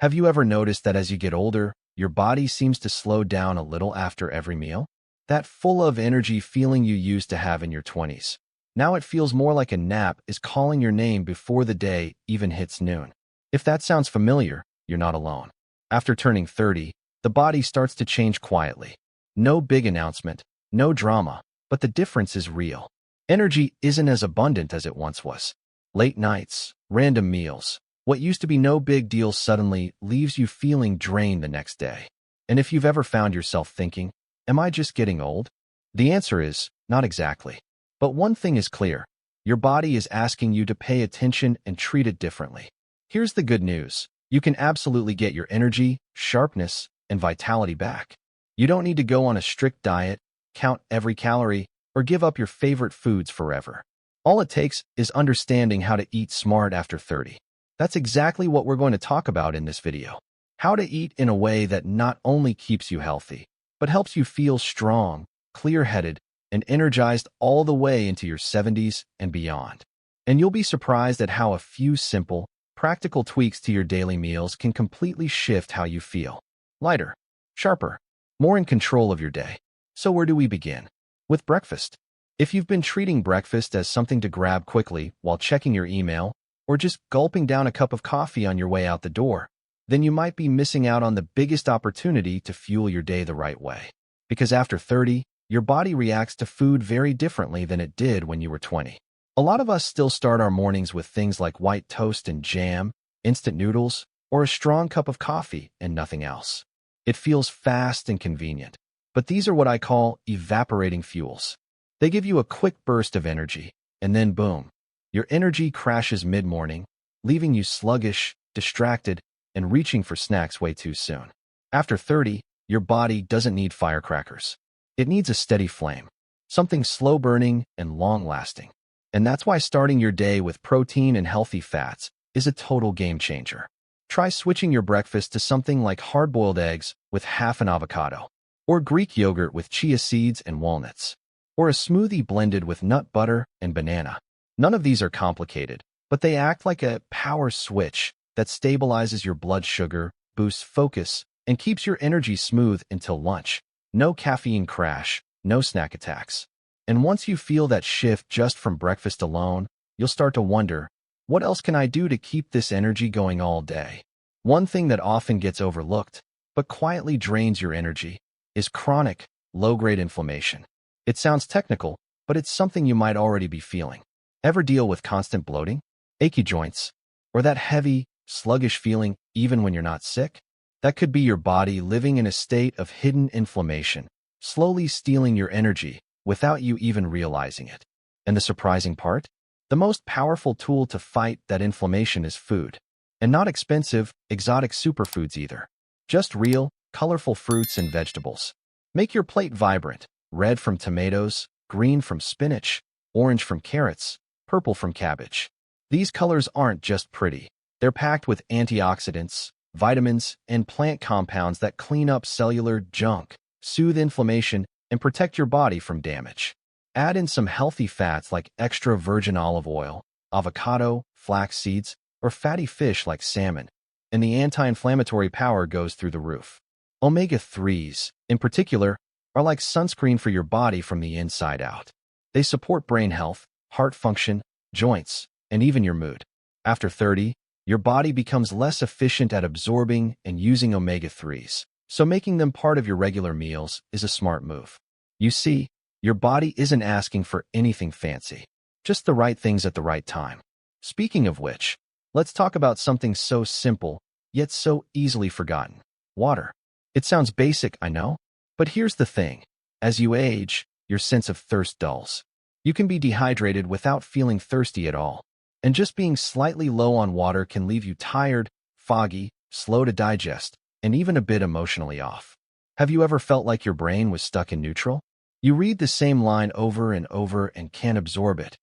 Have you ever noticed that as you get older, your body seems to slow down a little after every meal? That full of energy feeling you used to have in your 20s. Now it feels more like a nap is calling your name before the day even hits noon. If that sounds familiar, you're not alone. After turning 30, the body starts to change quietly. No big announcement, no drama, but the difference is real. Energy isn't as abundant as it once was. Late nights, random meals, what used to be no big deal suddenly leaves you feeling drained the next day. And if you've ever found yourself thinking, am I just getting old? The answer is, not exactly. But one thing is clear. Your body is asking you to pay attention and treat it differently. Here's the good news. You can absolutely get your energy, sharpness, and vitality back. You don't need to go on a strict diet, count every calorie, or give up your favorite foods forever. All it takes is understanding how to eat smart after 30. That's exactly what we're going to talk about in this video. How to eat in a way that not only keeps you healthy, but helps you feel strong, clear-headed, and energized all the way into your 70s and beyond. And you'll be surprised at how a few simple, practical tweaks to your daily meals can completely shift how you feel. Lighter, sharper, more in control of your day. So where do we begin? With breakfast. If you've been treating breakfast as something to grab quickly while checking your email, or just gulping down a cup of coffee on your way out the door, then you might be missing out on the biggest opportunity to fuel your day the right way. Because after 30, your body reacts to food very differently than it did when you were 20. A lot of us still start our mornings with things like white toast and jam, instant noodles, or a strong cup of coffee and nothing else. It feels fast and convenient. But these are what I call evaporating fuels. They give you a quick burst of energy, and then boom, your energy crashes mid-morning, leaving you sluggish, distracted, and reaching for snacks way too soon. After 30, your body doesn't need firecrackers. It needs a steady flame, something slow-burning and long-lasting. And that's why starting your day with protein and healthy fats is a total game-changer. Try switching your breakfast to something like hard-boiled eggs with half an avocado, or Greek yogurt with chia seeds and walnuts, or a smoothie blended with nut butter and banana. None of these are complicated, but they act like a power switch that stabilizes your blood sugar, boosts focus, and keeps your energy smooth until lunch. No caffeine crash, no snack attacks. And once you feel that shift just from breakfast alone, you'll start to wonder, what else can I do to keep this energy going all day? One thing that often gets overlooked, but quietly drains your energy, is chronic, low-grade inflammation. It sounds technical, but it's something you might already be feeling. Ever deal with constant bloating, achy joints, or that heavy, sluggish feeling even when you're not sick? That could be your body living in a state of hidden inflammation, slowly stealing your energy without you even realizing it. And the surprising part? The most powerful tool to fight that inflammation is food. And not expensive, exotic superfoods either. Just real, colorful fruits and vegetables. Make your plate vibrant, red from tomatoes, green from spinach, orange from carrots, purple from cabbage. These colors aren't just pretty. They're packed with antioxidants, vitamins, and plant compounds that clean up cellular junk, soothe inflammation, and protect your body from damage. Add in some healthy fats like extra virgin olive oil, avocado, flax seeds, or fatty fish like salmon, and the anti-inflammatory power goes through the roof. Omega-3s, in particular, are like sunscreen for your body from the inside out. They support brain health, heart function, joints, and even your mood. After 30, your body becomes less efficient at absorbing and using omega-3s, so making them part of your regular meals is a smart move. You see, your body isn't asking for anything fancy, just the right things at the right time. Speaking of which, let's talk about something so simple, yet so easily forgotten. Water. It sounds basic, I know, but here's the thing. As you age, your sense of thirst dulls. You can be dehydrated without feeling thirsty at all, and just being slightly low on water can leave you tired, foggy, slow to digest, and even a bit emotionally off. Have you ever felt like your brain was stuck in neutral? You read the same line over and over and can't absorb it.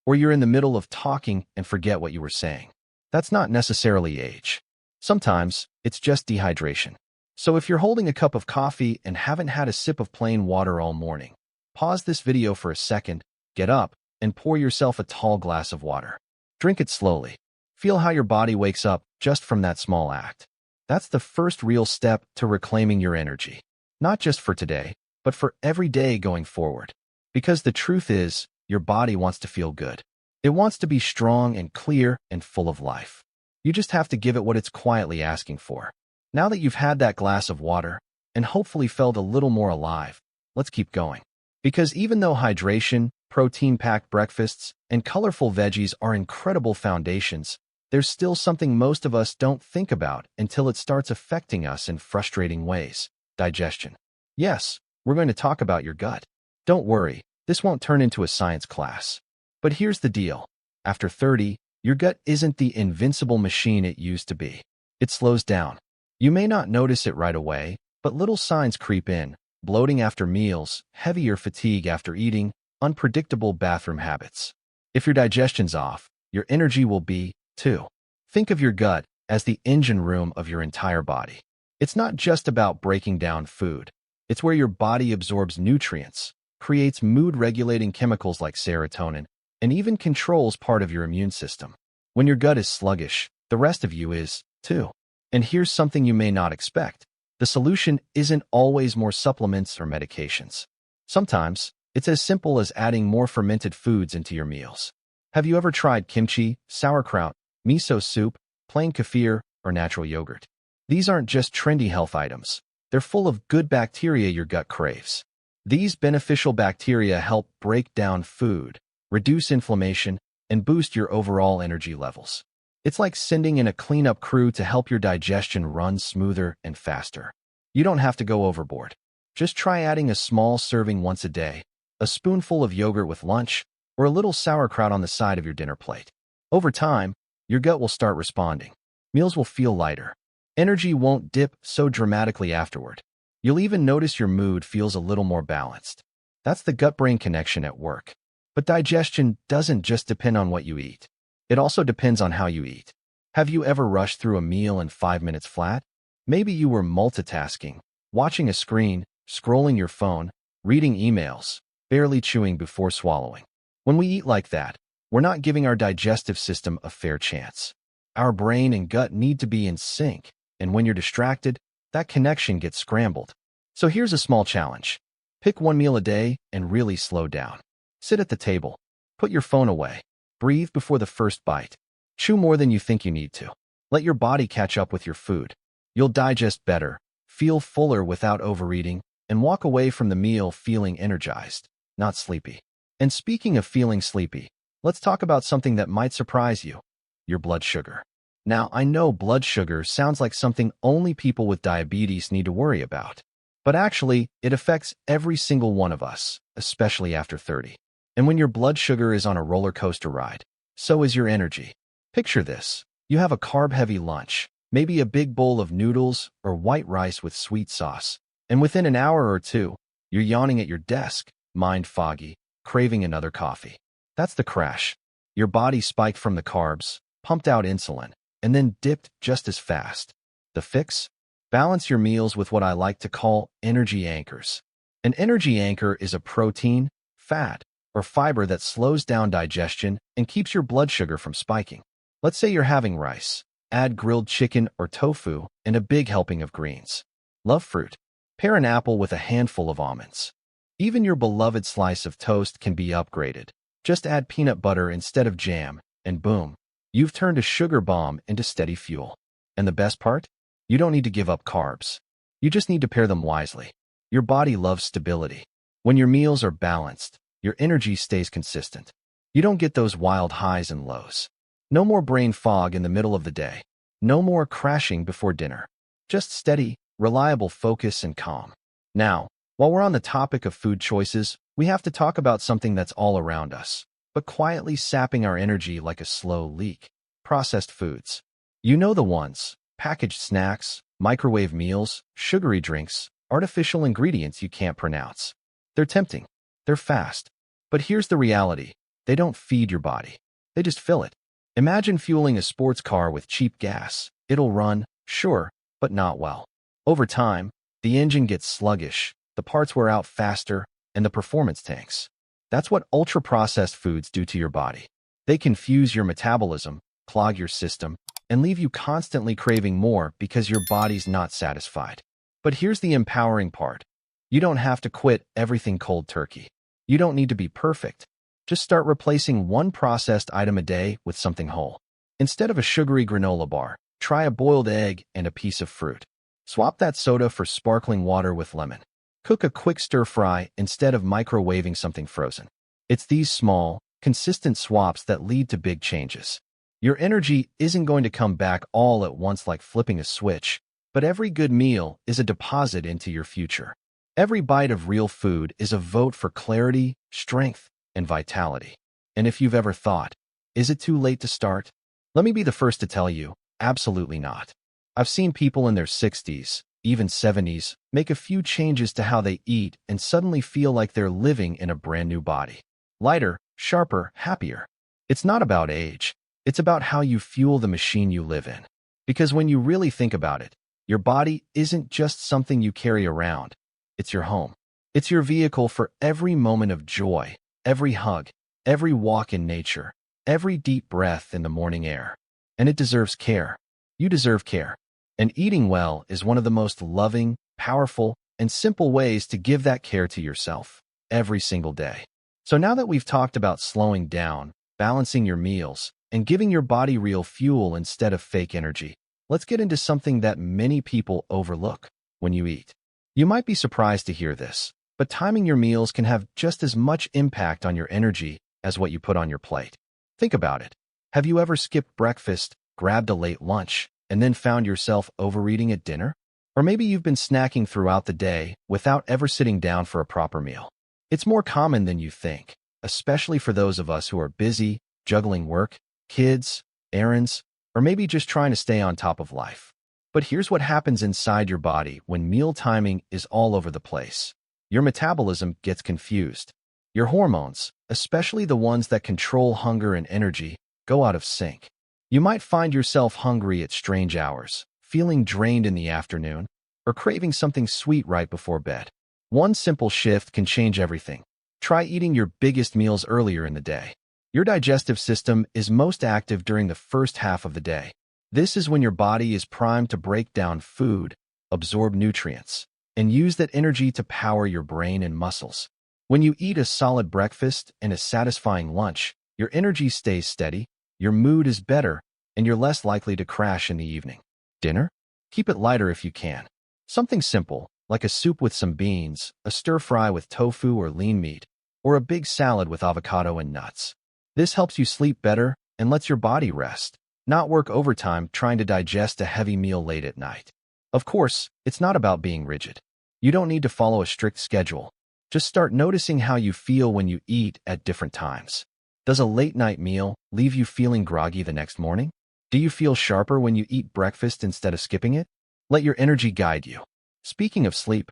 Or you're in the middle of talking and forget what you were saying. That's not necessarily age. Sometimes, it's just dehydration. So if you're holding a cup of coffee and haven't had a sip of plain water all morning, pause this video for a second, get up, and pour yourself a tall glass of water. Drink it slowly. Feel how your body wakes up just from that small act. That's the first real step to reclaiming your energy. Not just for today, but for every day going forward. Because the truth is, your body wants to feel good. It wants to be strong and clear and full of life. You just have to give it what it's quietly asking for. Now that you've had that glass of water, and hopefully felt a little more alive, let's keep going. Because even though hydration, protein-packed breakfasts, and colorful veggies are incredible foundations, there's still something most of us don't think about until it starts affecting us in frustrating ways: digestion. Yes, we're going to talk about your gut. Don't worry, this won't turn into a science class. But here's the deal. After 30, your gut isn't the invincible machine it used to be. It slows down. You may not notice it right away, but little signs creep in: bloating after meals, heavier fatigue after eating, unpredictable bathroom habits. If your digestion's off, your energy will be, too. Think of your gut as the engine room of your entire body. It's not just about breaking down food. It's where your body absorbs nutrients, creates mood-regulating chemicals like serotonin, and even controls part of your immune system. When your gut is sluggish, the rest of you is, too. And here's something you may not expect. The solution isn't always more supplements or medications. Sometimes, it's as simple as adding more fermented foods into your meals. Have you ever tried kimchi, sauerkraut, miso soup, plain kefir, or natural yogurt? These aren't just trendy health items. They're full of good bacteria your gut craves. These beneficial bacteria help break down food, reduce inflammation, and boost your overall energy levels. It's like sending in a cleanup crew to help your digestion run smoother and faster. You don't have to go overboard. Just try adding a small serving once a day, a spoonful of yogurt with lunch, or a little sauerkraut on the side of your dinner plate. Over time, your gut will start responding. Meals will feel lighter. Energy won't dip so dramatically afterward. You'll even notice your mood feels a little more balanced. That's the gut-brain connection at work. But digestion doesn't just depend on what you eat. It also depends on how you eat. Have you ever rushed through a meal in 5 minutes flat? Maybe you were multitasking, watching a screen, scrolling your phone, reading emails, barely chewing before swallowing. When we eat like that, we're not giving our digestive system a fair chance. Our brain and gut need to be in sync, and when you're distracted, that connection gets scrambled. So here's a small challenge. Pick one meal a day and really slow down. Sit at the table. Put your phone away. Breathe before the first bite. Chew more than you think you need to. Let your body catch up with your food. You'll digest better, feel fuller without overeating, and walk away from the meal feeling energized, not sleepy. And speaking of feeling sleepy, let's talk about something that might surprise you: your blood sugar. Now, I know blood sugar sounds like something only people with diabetes need to worry about. But actually, it affects every single one of us, especially after 30. And when your blood sugar is on a roller coaster ride, so is your energy. Picture this. You have a carb-heavy lunch, maybe a big bowl of noodles or white rice with sweet sauce, and within an hour or two, you're yawning at your desk, mind foggy, craving another coffee. That's the crash. Your body spiked from the carbs, pumped out insulin, and then dipped just as fast. The fix? Balance your meals with what I like to call energy anchors. An energy anchor is a protein, fat, or fiber that slows down digestion and keeps your blood sugar from spiking. Let's say you're having rice. Add grilled chicken or tofu and a big helping of greens. Love fruit? Pair an apple with a handful of almonds. Even your beloved slice of toast can be upgraded. Just add peanut butter instead of jam, and boom, you've turned a sugar bomb into steady fuel. And the best part? You don't need to give up carbs. You just need to pair them wisely. Your body loves stability. When your meals are balanced, your energy stays consistent. You don't get those wild highs and lows. No more brain fog in the middle of the day. No more crashing before dinner. Just steady, reliable focus and calm. Now, while we're on the topic of food choices, we have to talk about something that's all around us, but quietly sapping our energy like a slow leak: processed foods. You know the ones: packaged snacks, microwave meals, sugary drinks, artificial ingredients you can't pronounce. They're tempting. They're fast. But here's the reality. They don't feed your body. They just fill it. Imagine fueling a sports car with cheap gas. It'll run, sure, but not well. Over time, the engine gets sluggish, the parts wear out faster, and the performance tanks. That's what ultra-processed foods do to your body. They confuse your metabolism, clog your system, and leave you constantly craving more because your body's not satisfied. But here's the empowering part. You don't have to quit everything cold turkey. You don't need to be perfect. Just start replacing one processed item a day with something whole. Instead of a sugary granola bar, try a boiled egg and a piece of fruit. Swap that soda for sparkling water with lemon. Cook a quick stir-fry instead of microwaving something frozen. It's these small, consistent swaps that lead to big changes. Your energy isn't going to come back all at once like flipping a switch, but every good meal is a deposit into your future. Every bite of real food is a vote for clarity, strength, and vitality. And if you've ever thought, is it too late to start? Let me be the first to tell you, absolutely not. I've seen people in their 60s, even 70s, make a few changes to how they eat and suddenly feel like they're living in a brand new body. Lighter, sharper, happier. It's not about age. It's about how you fuel the machine you live in. Because when you really think about it, your body isn't just something you carry around. It's your home. It's your vehicle for every moment of joy, every hug, every walk in nature, every deep breath in the morning air. And it deserves care. You deserve care. And eating well is one of the most loving, powerful, and simple ways to give that care to yourself every single day. So now that we've talked about slowing down, balancing your meals, and giving your body real fuel instead of fake energy, let's get into something that many people overlook: when you eat. You might be surprised to hear this, but timing your meals can have just as much impact on your energy as what you put on your plate. Think about it. Have you ever skipped breakfast, grabbed a late lunch, and then found yourself overeating at dinner? Or maybe you've been snacking throughout the day without ever sitting down for a proper meal. It's more common than you think, especially for those of us who are busy, juggling work, kids, errands, or maybe just trying to stay on top of life. But here's what happens inside your body when meal timing is all over the place. Your metabolism gets confused. Your hormones, especially the ones that control hunger and energy, go out of sync. You might find yourself hungry at strange hours, feeling drained in the afternoon, or craving something sweet right before bed. One simple shift can change everything. Try eating your biggest meals earlier in the day. Your digestive system is most active during the first half of the day. This is when your body is primed to break down food, absorb nutrients, and use that energy to power your brain and muscles. When you eat a solid breakfast and a satisfying lunch, your energy stays steady, your mood is better, and you're less likely to crash in the evening. Dinner? Keep it lighter if you can. Something simple, like a soup with some beans, a stir-fry with tofu or lean meat, or a big salad with avocado and nuts. This helps you sleep better and lets your body rest, not work overtime trying to digest a heavy meal late at night. Of course, it's not about being rigid. You don't need to follow a strict schedule. Just start noticing how you feel when you eat at different times. Does a late-night meal leave you feeling groggy the next morning? Do you feel sharper when you eat breakfast instead of skipping it? Let your energy guide you. Speaking of sleep,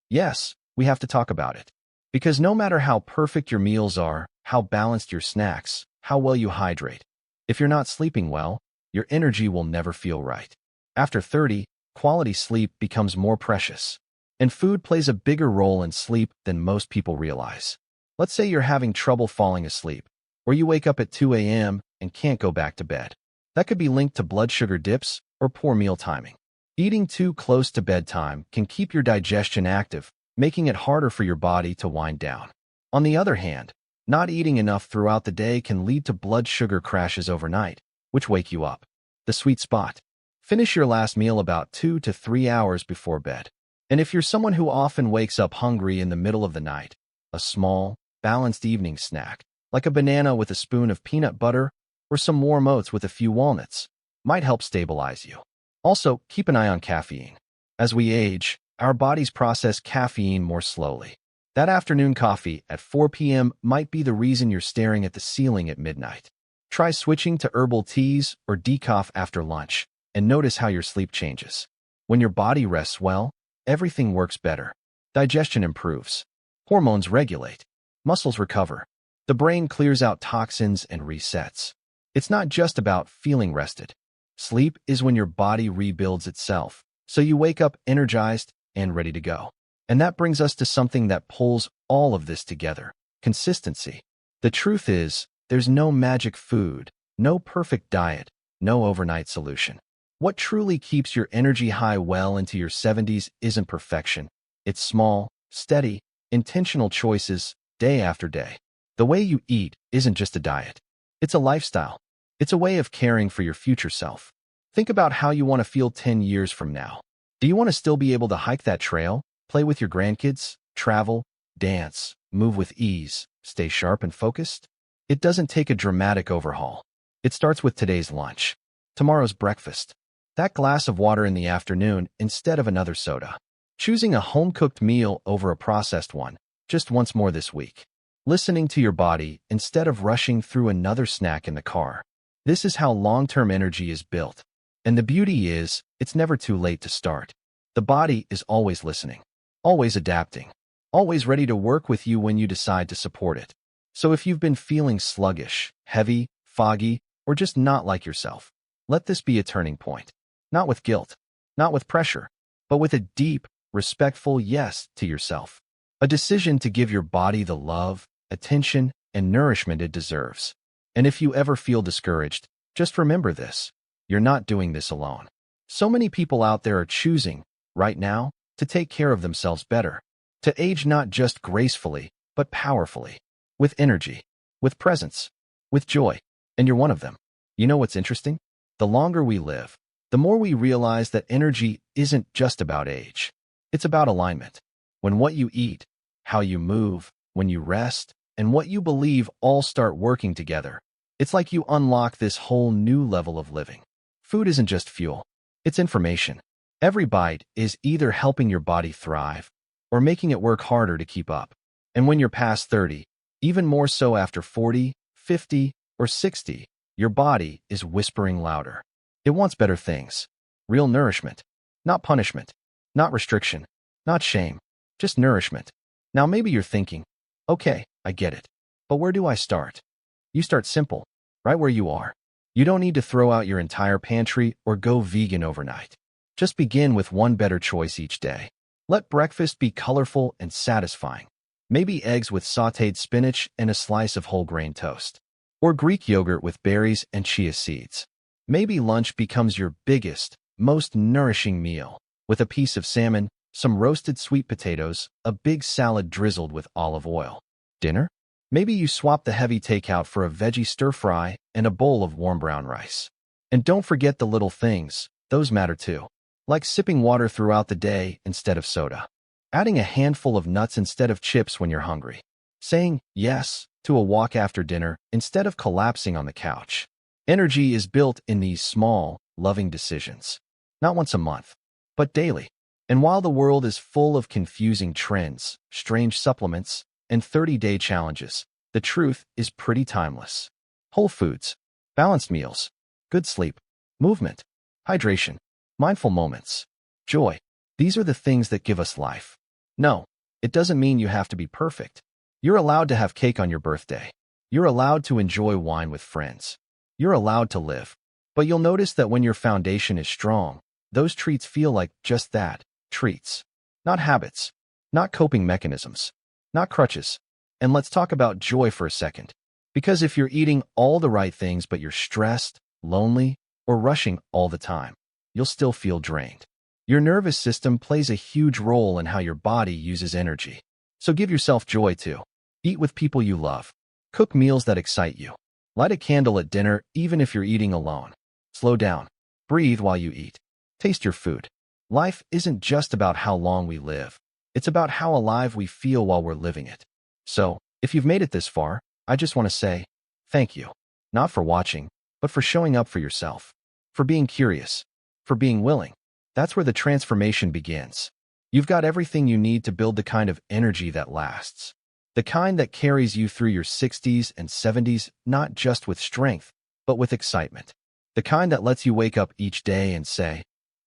yes, we have to talk about it. Because no matter how perfect your meals are, how balanced your snacks, how well you hydrate, if you're not sleeping well, your energy will never feel right. After 30, quality sleep becomes more precious. And food plays a bigger role in sleep than most people realize. Let's say you're having trouble falling asleep, or you wake up at 2 a.m. and can't go back to bed. That could be linked to blood sugar dips or poor meal timing. Eating too close to bedtime can keep your digestion active, making it harder for your body to wind down. On the other hand, not eating enough throughout the day can lead to blood sugar crashes overnight, which wake you up. The sweet spot. Finish your last meal about 2 to 3 hours before bed. And if you're someone who often wakes up hungry in the middle of the night, a small, balanced evening snack, like a banana with a spoon of peanut butter or some warm oats with a few walnuts, might help stabilize you. Also, keep an eye on caffeine. As we age, our bodies process caffeine more slowly. That afternoon coffee at 4 p.m. might be the reason you're staring at the ceiling at midnight. Try switching to herbal teas or decaf after lunch, and notice how your sleep changes. When your body rests well, everything works better. Digestion improves. Hormones regulate. Muscles recover. The brain clears out toxins and resets. It's not just about feeling rested. Sleep is when your body rebuilds itself, so you wake up energized and ready to go. And that brings us to something that pulls all of this together: consistency. The truth is, there's no magic food, no perfect diet, no overnight solution. What truly keeps your energy high well into your 70s isn't perfection. It's small, steady, intentional choices, day after day. The way you eat isn't just a diet. It's a lifestyle. It's a way of caring for your future self. Think about how you want to feel 10 years from now. Do you want to still be able to hike that trail, play with your grandkids, travel, dance, move with ease, stay sharp and focused? It doesn't take a dramatic overhaul. It starts with today's lunch, tomorrow's breakfast, that glass of water in the afternoon instead of another soda, choosing a home-cooked meal over a processed one, just once more this week, listening to your body instead of rushing through another snack in the car. This is how long-term energy is built. And the beauty is, it's never too late to start. The body is always listening, always adapting, always ready to work with you when you decide to support it. So if you've been feeling sluggish, heavy, foggy, or just not like yourself, let this be a turning point. Not with guilt, not with pressure, but with a deep, respectful yes to yourself. A decision to give your body the love, attention, and nourishment it deserves. And if you ever feel discouraged, just remember this. You're not doing this alone. So many people out there are choosing, right now, to take care of themselves better. To age not just gracefully, but powerfully. With energy, with presence, with joy. And you're one of them. You know what's interesting? The longer we live, the more we realize that energy isn't just about age. It's about alignment. When what you eat, how you move, when you rest, and what you believe all start working together, it's like you unlock this whole new level of living. Food isn't just fuel. It's information. Every bite is either helping your body thrive or making it work harder to keep up. And when you're past 30, even more so after 40, 50, or 60, your body is whispering louder. It wants better things. Real nourishment. Not punishment. Not restriction. Not shame. Just nourishment. Now maybe you're thinking, okay, I get it. But where do I start? You start simple, right where you are. You don't need to throw out your entire pantry or go vegan overnight. Just begin with one better choice each day. Let breakfast be colorful and satisfying. Maybe eggs with sautéed spinach and a slice of whole grain toast. Or Greek yogurt with berries and chia seeds. Maybe lunch becomes your biggest, most nourishing meal, with a piece of salmon, some roasted sweet potatoes, a big salad drizzled with olive oil. Dinner? Maybe you swap the heavy takeout for a veggie stir-fry and a bowl of warm brown rice. And don't forget the little things, those matter too. Like sipping water throughout the day instead of soda. Adding a handful of nuts instead of chips when you're hungry. Saying yes to a walk after dinner instead of collapsing on the couch. Energy is built in these small, loving decisions. Not once a month, but daily. And while the world is full of confusing trends, strange supplements, and 30-day challenges, the truth is pretty timeless. Whole foods, balanced meals, good sleep, movement, hydration, mindful moments, joy. These are the things that give us life. No, it doesn't mean you have to be perfect. You're allowed to have cake on your birthday. You're allowed to enjoy wine with friends. You're allowed to live. But you'll notice that when your foundation is strong, those treats feel like just that, treats. Not habits, not coping mechanisms, not crutches. And let's talk about joy for a second. Because if you're eating all the right things but you're stressed, lonely, or rushing all the time, you'll still feel drained. Your nervous system plays a huge role in how your body uses energy. So give yourself joy too. Eat with people you love. Cook meals that excite you. Light a candle at dinner even if you're eating alone. Slow down. Breathe while you eat. Taste your food. Life isn't just about how long we live. It's about how alive we feel while we're living it. So, if you've made it this far, I just want to say, thank you. Not for watching, but for showing up for yourself. For being curious. For being willing. That's where the transformation begins. You've got everything you need to build the kind of energy that lasts. The kind that carries you through your 60s and 70s, not just with strength, but with excitement. The kind that lets you wake up each day and say,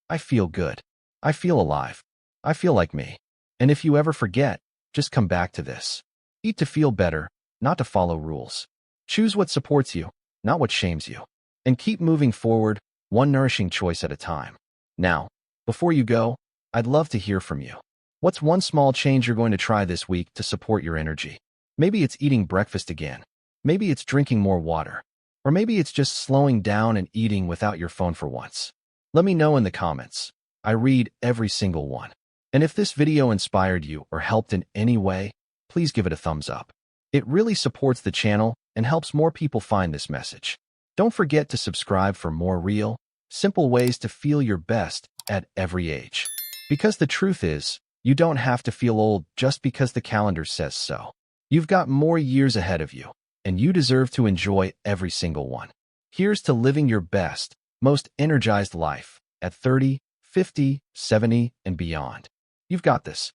I feel good. I feel alive. I feel like me. And if you ever forget, just come back to this. Eat to feel better, not to follow rules. Choose what supports you, not what shames you. And keep moving forward, one nourishing choice at a time. Now, before you go, I'd love to hear from you. What's one small change you're going to try this week to support your energy? Maybe it's eating breakfast again. Maybe it's drinking more water. Or maybe it's just slowing down and eating without your phone for once. Let me know in the comments. I read every single one. And if this video inspired you or helped in any way, please give it a thumbs up. It really supports the channel and helps more people find this message. Don't forget to subscribe for more real, simple ways to feel your best at every age. Because the truth is, you don't have to feel old just because the calendar says so. You've got more years ahead of you, and you deserve to enjoy every single one. Here's to living your best, most energized life at 30, 50, 70, and beyond. You've got this.